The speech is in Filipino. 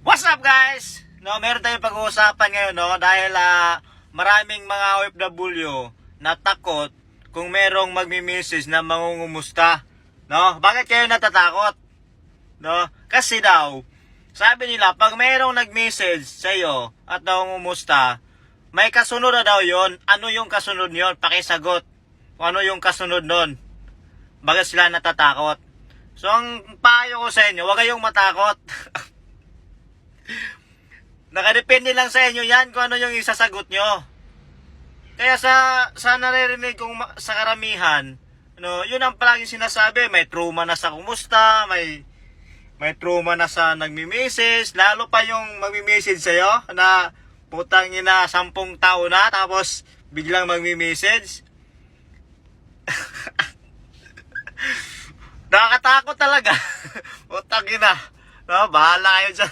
What's up guys? No, meron tayong pag-uusapan ngayon no dahil maraming mga OFW na takot kung merong magmi-message na mangungumusta. No? Bakit kayo natatakot? No? Kasi daw, sabi nila pag merong nag-message sa iyo at nangungumusta, may kasunod na daw 'yon. Ano yung kasunod 'yon? Pakisagot. Kung ano yung kasunod nun? Bakit sila natatakot? So ang payo ko sa inyo, huwag kayong matakot. Nakadepende lang sa inyo yan kung ano yung isasagot nyo. Kaya sa naririnig kong sa karamihan, no, yun ang palaging sinasabi, may trauma na sa kumusta, may trauma na sa nagmi-message, lalo pa yung magmi-message sa'yo na putang ina 10 taon na tapos biglang magmi-message. Nakakatakot talaga. Putang ina. No, bahala kayo dyan.